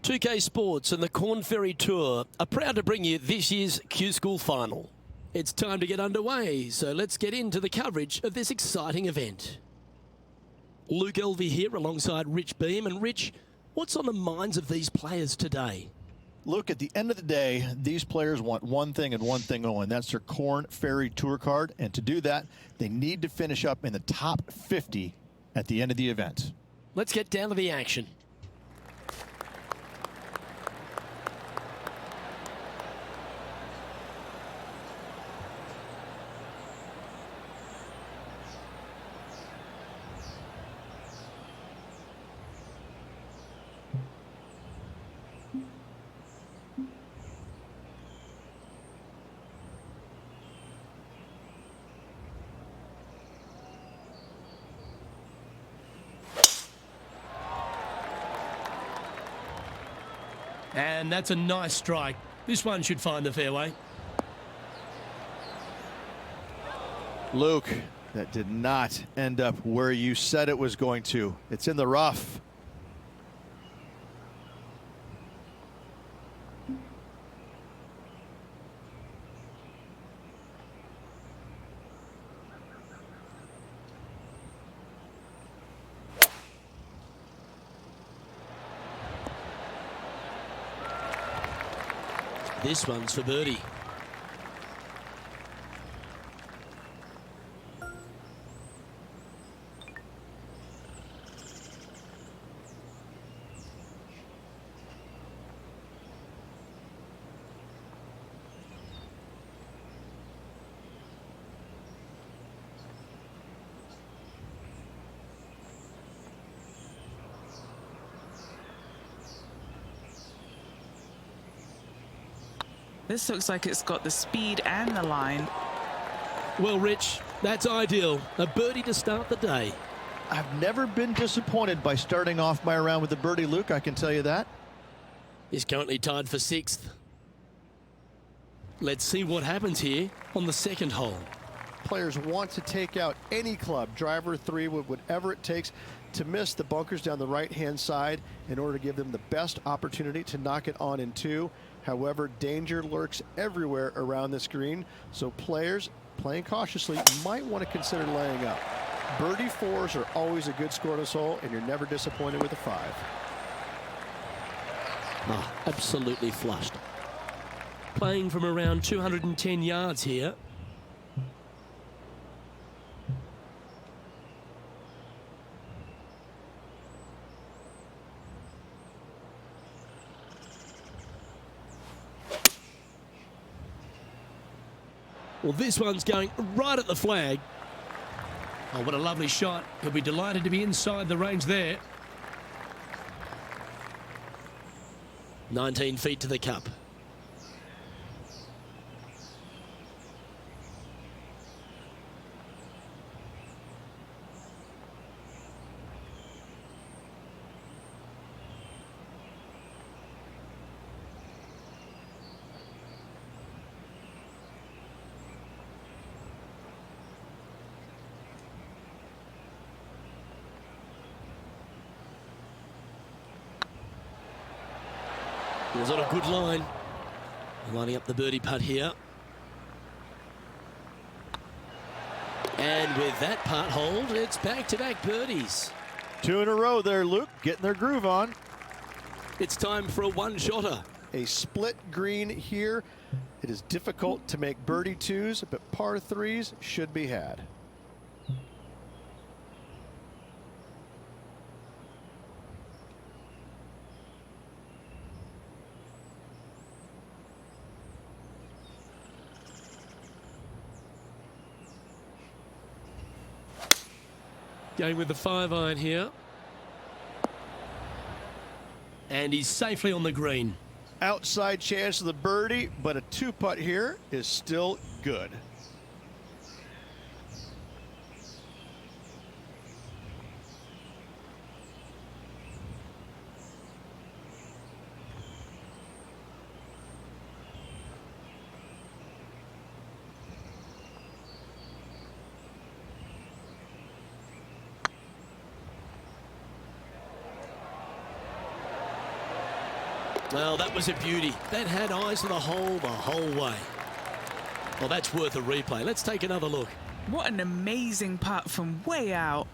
2K Sports and the Corn Ferry Tour are proud to bring you this year's Q School Final. It's time to get underway, so let's get into the coverage of this exciting event. Luke Elvey here alongside Rich Beam. And Rich, what's on the minds of these players today? Look, at the end of the day, these players want one thing and one thing only, and that's their Corn Ferry Tour card. And to do that, they need to finish up in the top 50 at the end of the event. Let's get down to the action. And that's a nice strike. This one should find the fairway. Luke, that did not end up where you said it was going to. It's in the rough. This one's for birdie. This looks like it's got the speed and the line. Well, Rich, that's ideal. A birdie to start the day. I've never been disappointed by starting off my round with a birdie, Luke, I can tell you that. He's currently tied for 6th. Let's see what happens here on the second hole. Players want to take out any club, driver, 3, whatever it takes, to miss the bunkers down the right-hand side in order to give them the best opportunity to knock it on in 2. However, danger lurks everywhere around this green, so players playing cautiously might want to consider laying up. Birdie 4s are always a good score on this hole, and you're never disappointed with a 5. Oh, absolutely flushed. Playing from around 210 yards here. Well, this one's going right at the flag. Oh, what a lovely shot. He'll be delighted to be inside the range there. 19 feet to the cup. It was on a good line. Lining up the birdie putt here. And with that putt hold, it's back-to-back birdies. 2 in a row there, Luke, getting their groove on. It's time for a one-shotter. A split green here. It is difficult to make birdie 2s, but par 3s should be had. Going with the 5-iron here. And he's safely on the green. Outside chance of the birdie, but a 2-putt here is still good. Well, that was a beauty. That had eyes for the whole way. Well, that's worth a replay. Let's take another look. What an amazing putt from way out.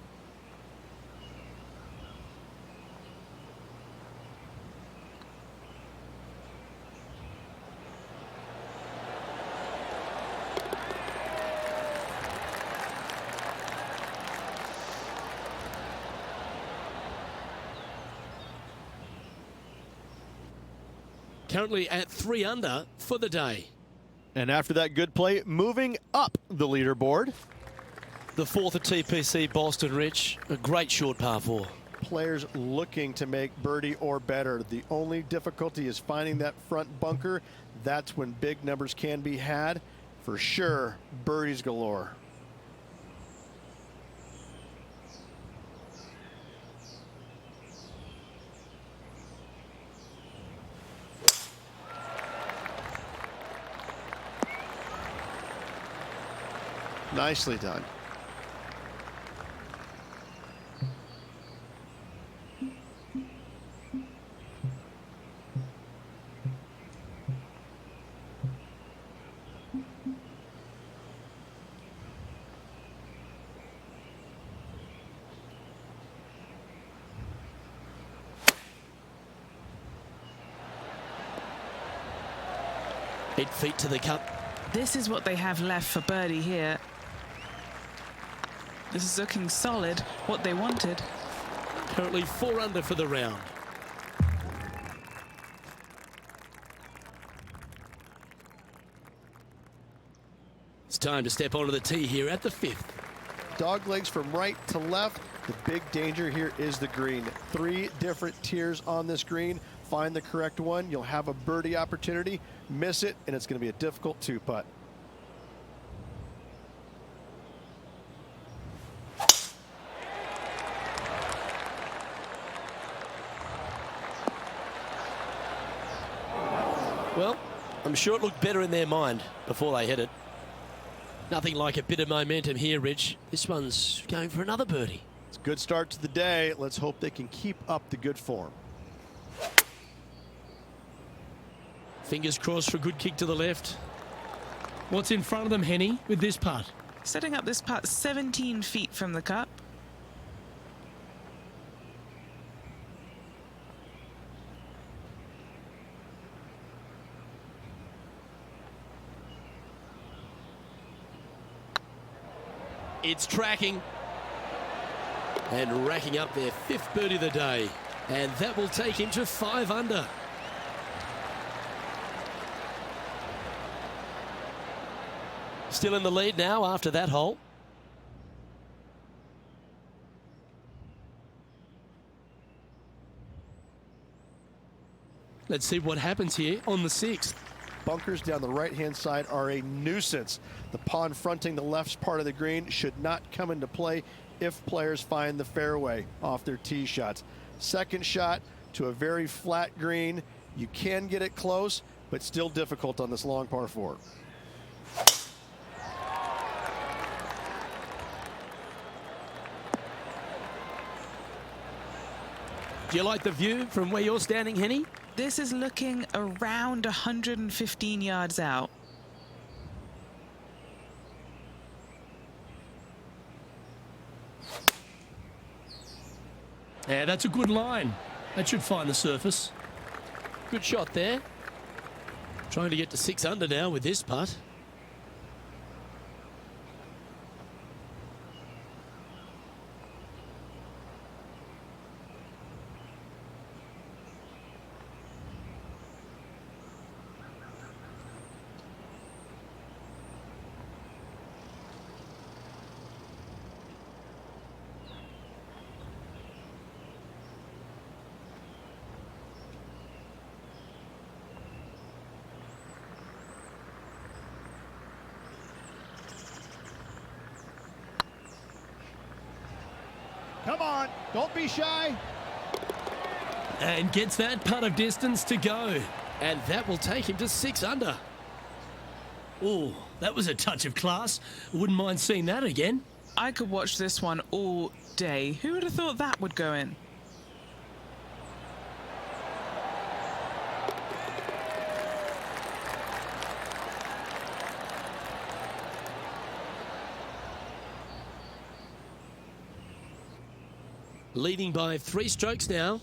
Currently at 3 under for the day. And after that good play, moving up the leaderboard. The 4th at TPC Boston, Rich. A great short par 4. Players looking to make birdie or better. The only difficulty is finding that front bunker. That's when big numbers can be had. For sure, birdies galore. Nicely done. Eight feet to the cup. This is what they have left for birdie here. This is looking solid, what they wanted. Currently 4 under for the round. It's time to step onto the tee here at the 5th. Dog legs from right to left. The big danger here is the green. 3 different tiers on this green. Find the correct one. You'll have a birdie opportunity. Miss it, and it's going to be a difficult 2-putt. Well, I'm sure it looked better in their mind before they hit it. Nothing like a bit of momentum here, Rich. This one's going for another birdie. It's a good start to the day. Let's hope they can keep up the good form. Fingers crossed for a good kick to the left. What's in front of them, Henny, with this putt? Setting up this putt 17 feet from the cup. It's tracking and racking up their 5th birdie of the day, and that will take him to 5 under. Still in the lead now after that hole. Let's see what happens here on the 6th. Bunkers down the right-hand side are a nuisance. The pond fronting the left part of the green should not come into play if players find the fairway off their tee shots. Second shot to a very flat green. You can get it close, but still difficult on this long par 4. Do you like the view from where you're standing, Henny? This is looking around 115 yards out. Yeah, that's a good line. That should find the surface. Good shot there. Trying to get to 6 under now with this putt. Come on, don't be shy. And gets that putt of distance to go. And that will take him to 6 under. Oh, that was a touch of class. Wouldn't mind seeing that again. I could watch this one all day. Who would have thought that would go in? Leading by 3 strokes now.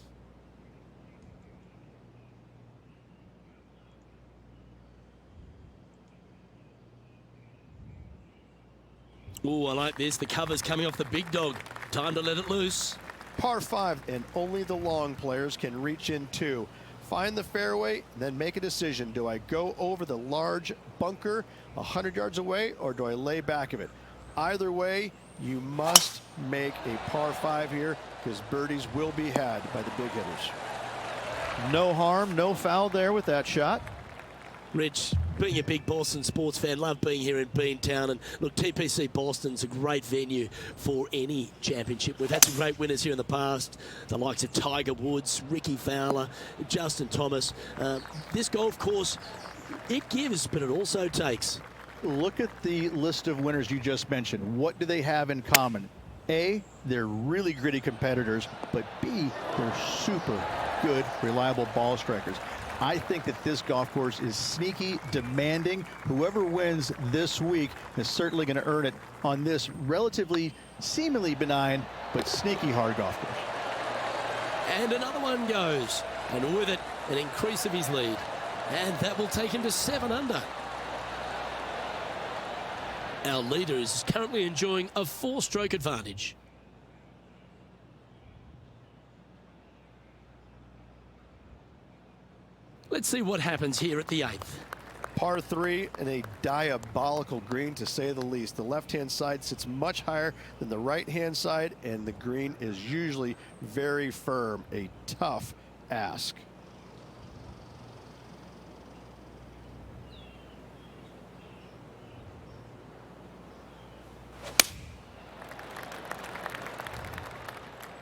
Oh, I like this. The cover's coming off the big dog. Time to let it loose. Par 5, and only the long players can reach in 2. Find the fairway, then make a decision. Do I go over the large bunker 100 yards away, or do I lay back of it? Either way, you must make a par 5 here, because birdies will be had by the big hitters. No harm, no foul there with that shot. Rich, being a big Boston sports fan, love being here in Beantown. And look, TPC Boston's a great venue for any championship. We've had some great winners here in the past. The likes of Tiger Woods, Ricky Fowler, Justin Thomas. This golf course, it gives, but it also takes. Look at the list of winners you just mentioned. What do they have in common? A, they're really gritty competitors, but B, they're super good, reliable ball strikers. I think that this golf course is sneaky, demanding. Whoever wins this week is certainly going to earn it on this relatively, seemingly benign, but sneaky hard golf course. And another one goes. And with it, an increase of his lead. And that will take him to 7 under. Our leader is currently enjoying a 4-stroke advantage. Let's see what happens here at the 8th. Par 3 and a diabolical green, to say the least. The left-hand side sits much higher than the right-hand side, and the green is usually very firm. A tough ask.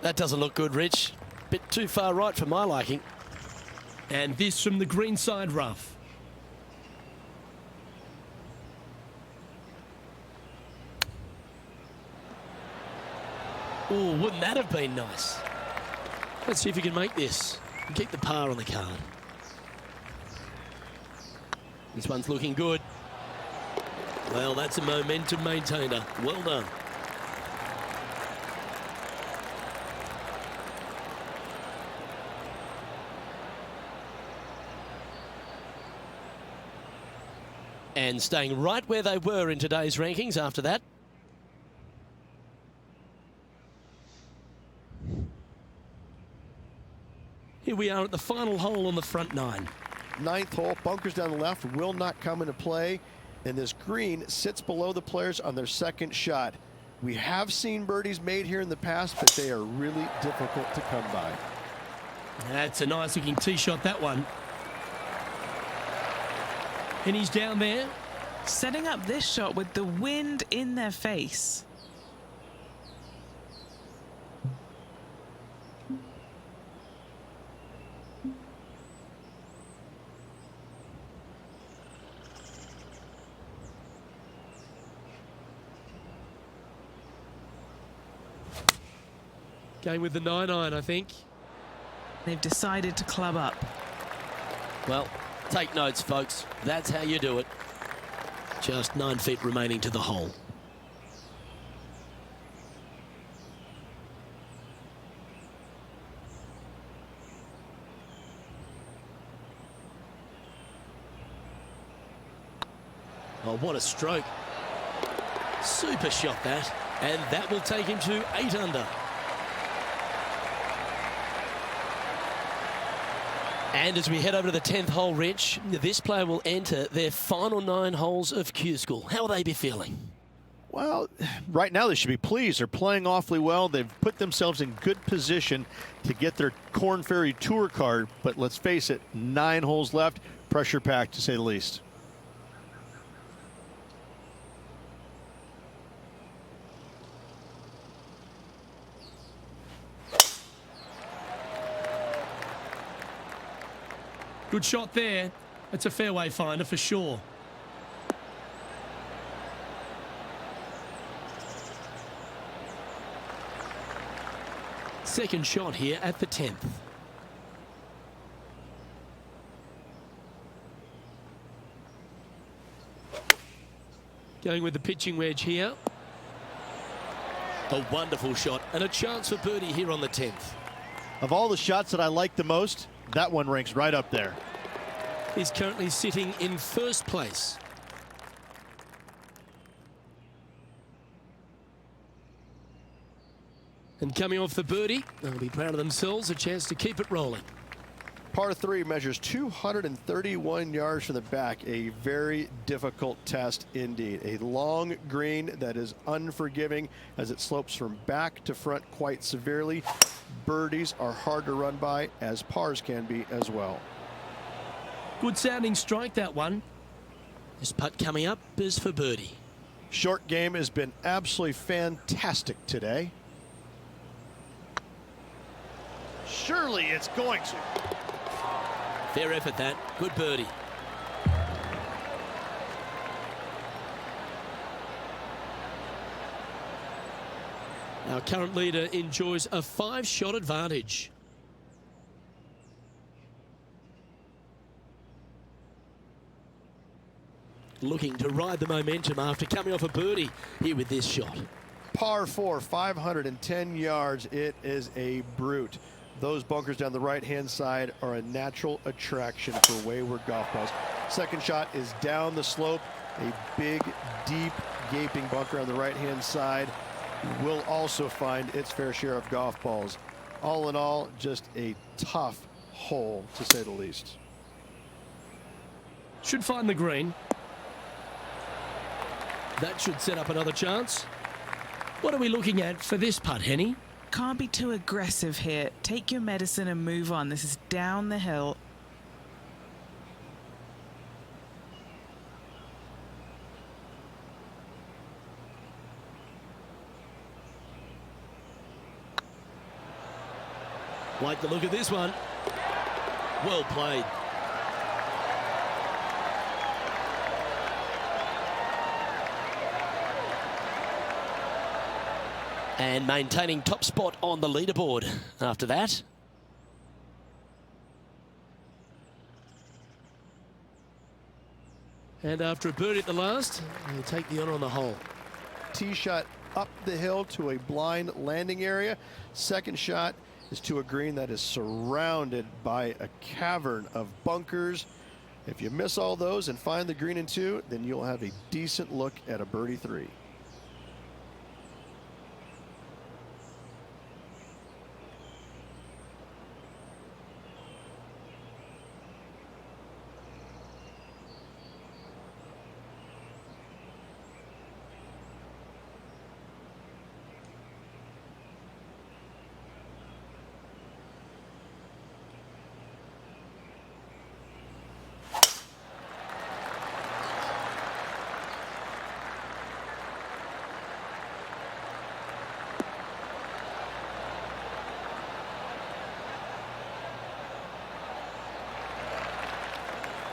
That doesn't look good, Rich. Bit too far right for my liking. And this from the greenside rough. Oh, wouldn't that have been nice? Let's see if you can make this and keep the par on the card. This one's looking good. Well, that's a momentum maintainer. Well done. And staying right where they were in today's rankings after that. Here we are at the final hole on the front 9. 9th hole, bunkers down the left will not come into play, and this green sits below the players on their 2nd shot. We have seen birdies made here in the past, but they are really difficult to come by. That's a nice looking tee shot, that one. And he's down there. Setting up this shot with the wind in their face. Going with the 9-iron, I think. They've decided to club up. Well, take notes, folks. That's how you do it. Just 9 feet remaining to the hole. Oh, what a stroke. Super shot that. And that will take him to 8 under. And as we head over to the 10th hole, Rich, this player will enter their final 9 holes of Q School. How will they be feeling? Well, right now they should be pleased. They're playing awfully well. They've put themselves in good position to get their Korn Ferry Tour card. But let's face it, 9 holes left, pressure packed to say the least. Good shot there. It's a fairway finder for sure. Second shot here at the 10th. Going with the pitching wedge here. A wonderful shot and a chance for birdie here on the 10th. Of all the shots that I like the most, that one ranks right up there. He's currently sitting in first place. And coming off the birdie, they'll be proud of themselves, a chance to keep it rolling. Par 3 measures 231 yards from the back. A very difficult test indeed. A long green that is unforgiving as it slopes from back to front quite severely. Birdies are hard to run by, as pars can be as well. Good sounding strike, that one. This putt coming up is for birdie. Short game has been absolutely fantastic today. Surely it's going to. Fair effort, that. Good birdie. Our current leader enjoys a 5-shot advantage. Looking to ride the momentum after coming off a birdie here with this shot. Par 4, 510 yards. It is a brute. Those bunkers down the right-hand side are a natural attraction for wayward golf balls. Second shot is down the slope. A big, deep, gaping bunker on the right-hand side will also find its fair share of golf balls. All in all, just a tough hole, to say the least. Should find the green. That should set up another chance. What are we looking at for this putt, Henny? Can't be too aggressive here. Take your medicine and move on. This is down the hill. Like the look of this one. Well played. And maintaining top spot on the leaderboard after that. And after a birdie at the last, he'll take the honour on the hole. Tee shot up the hill to a blind landing area. Second shot is to a green that is surrounded by a cavern of bunkers. If you miss all those and find the green in 2, then you'll have a decent look at a birdie 3.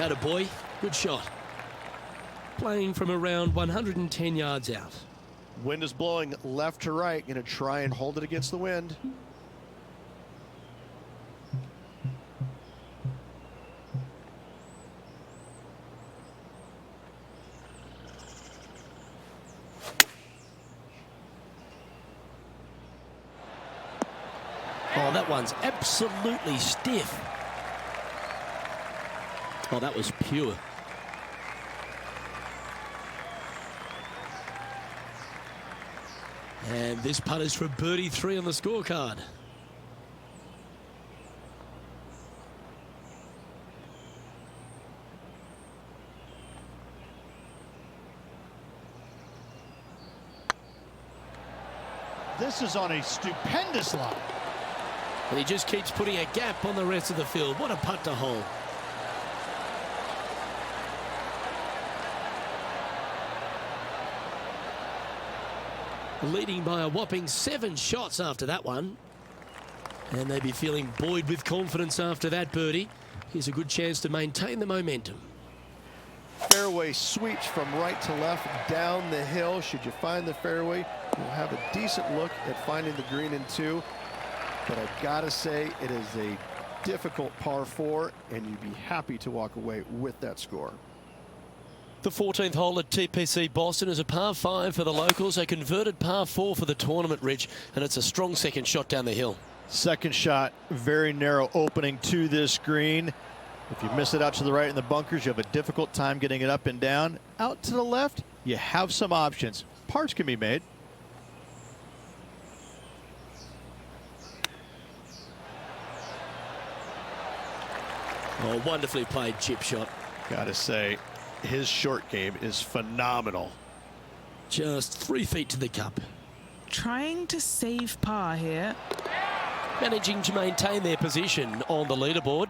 Atta boy, good shot. Playing from around 110 yards out. Wind is blowing left to right. Going to try and hold it against the wind. Oh, that one's absolutely stiff. Oh, that was pure. And this putt is for birdie 3 on the scorecard. This is on a stupendous line. And he just keeps putting a gap on the rest of the field. What a putt to hole. Leading by a whopping 7 shots after that one. And they'd be feeling buoyed with confidence after that birdie. Here's a good chance to maintain the momentum. Fairway sweeps from right to left down the hill. Should you find the fairway, you'll have a decent look at finding the green in 2. But I've got to say, it is a difficult par 4, and you'd be happy to walk away with that score. The 14th hole at TPC Boston is a par 5 for the locals, a converted par 4 for the tournament, Rich, and it's a strong second shot down the hill. Second shot, very narrow opening to this green. If you miss it out to the right in the bunkers, you have a difficult time getting it up and down. Out to the left, you have some options. Pars can be made. Oh, wonderfully played chip shot. Gotta say, his short game is phenomenal. Just 3 feet to the cup. Trying to save par here. Managing to maintain their position on the leaderboard.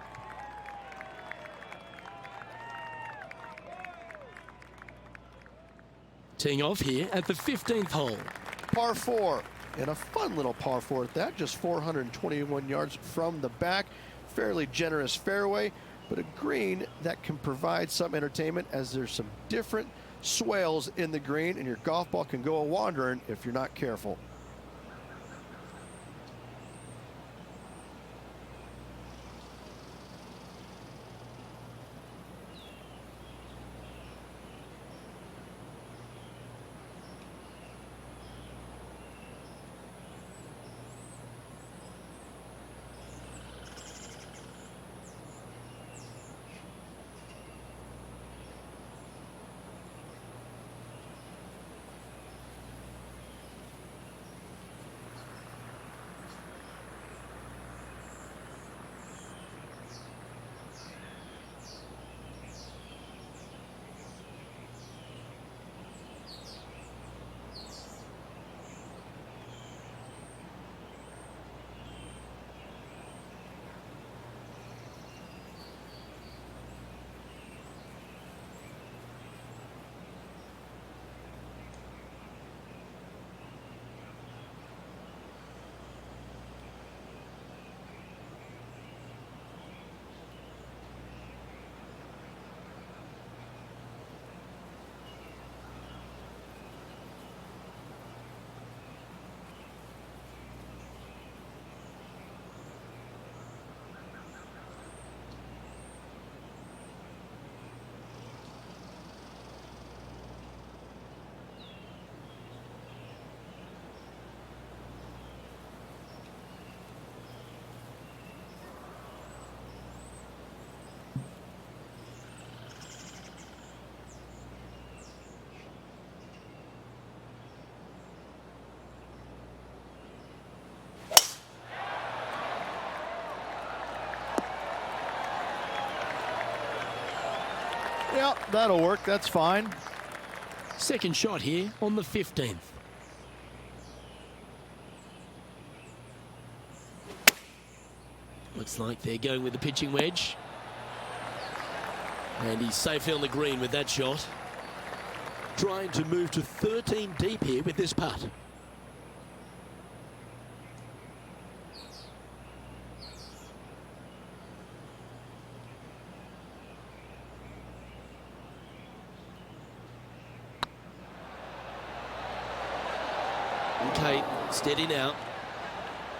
Teeing off here at the 15th hole. Par 4, and a fun little par 4 at that, just 421 yards from the back. Fairly generous fairway, but a green that can provide some entertainment as there's some different swales in the green, and your golf ball can go a-wandering if you're not careful. Yeah, that'll work. That's fine. Second shot here on the 15th. Looks like they're going with the pitching wedge. And he's safely on the green with that shot. Trying to move to 13 deep here with this putt. Okay, steady now.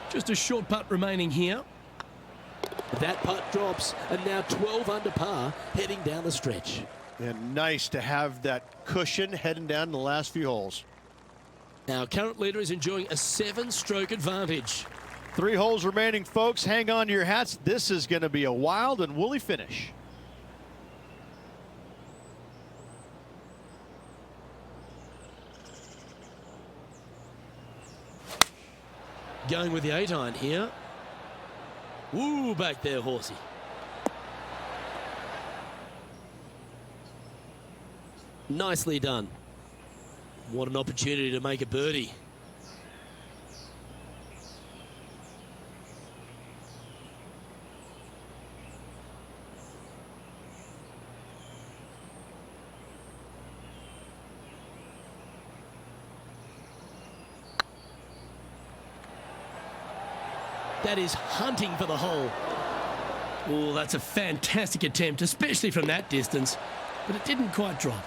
Just a short putt remaining here. That putt drops, and now 12 under par, heading down the stretch. And nice to have that cushion heading down the last few holes. Our current leader is enjoying a 7-stroke advantage. 3 holes remaining, folks. Hang on to your hats. This is going to be a wild and woolly finish. Going with the 8-iron here. Woo, back there, horsey. Nicely done. What an opportunity to make a birdie. That is hunting for the hole. Oh, that's a fantastic attempt, especially from that distance, but it didn't quite drop.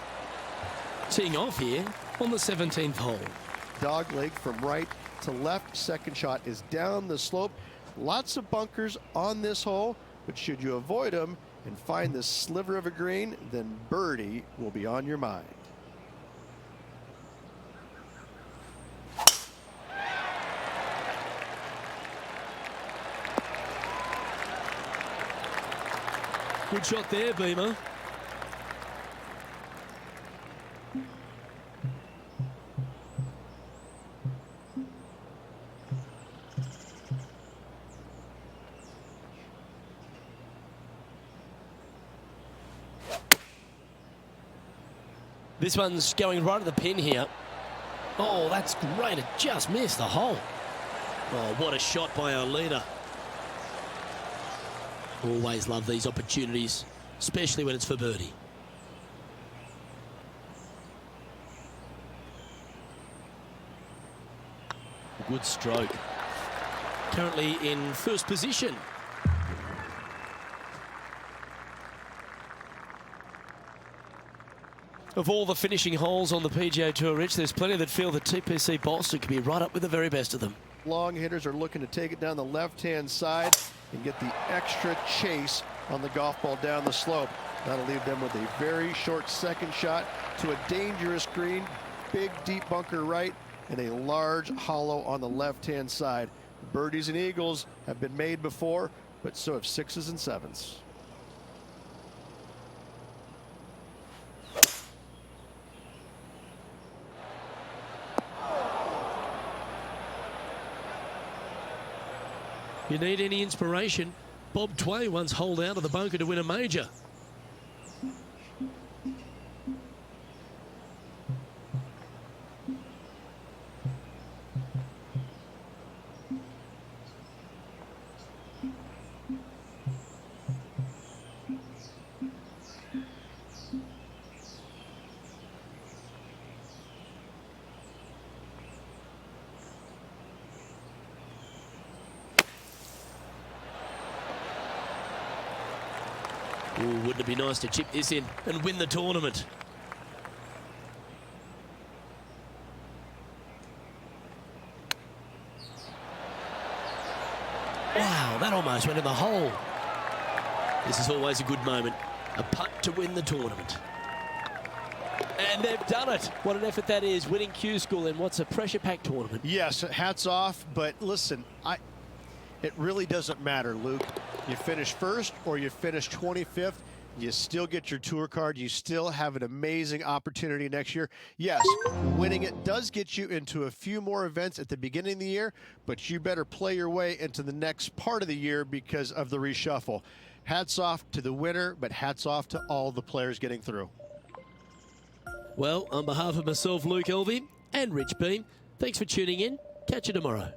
Teeing off here on the 17th hole. Dog leg from right to left. Second shot is down the slope. Lots of bunkers on this hole, but should you avoid them, and find this sliver of a green, then birdie will be on your mind. Good shot there, Beamer. This one's going right at the pin here. Oh, that's great. It just missed the hole. Oh, what a shot by our leader. Always love these opportunities, especially when it's for birdie. Good stroke. Currently in first position. Of all the finishing holes on the PGA Tour, Rich, there's plenty that feel that TPC Boston could be right up with the very best of them. Long hitters are looking to take it down the left-hand side and get the extra chase on the golf ball down the slope. That'll leave them with a very short second shot to a dangerous green, big deep bunker right, and a large hollow on the left-hand side. Birdies and eagles have been made before, but so have sixes and sevens. You need any inspiration? Bob Tway once holed out of the bunker to win a major. Ooh, wouldn't it be nice to chip this in and win the tournament? Wow, that almost went in the hole. This is always a good moment. A putt to win the tournament. And they've done it. What an effort that is, winning Q School in what's a pressure-packed tournament. Yes, hats off, but listen, it really doesn't matter, Luke. You finish first or you finish 25th, you still get your tour card. You still have an amazing opportunity next year. Yes, winning it does get you into a few more events at the beginning of the year, but you better play your way into the next part of the year because of the reshuffle. Hats off to the winner, but hats off to all the players getting through. Well, on behalf of myself, Luke Elvey, and Rich Beam, thanks for tuning in. Catch you tomorrow.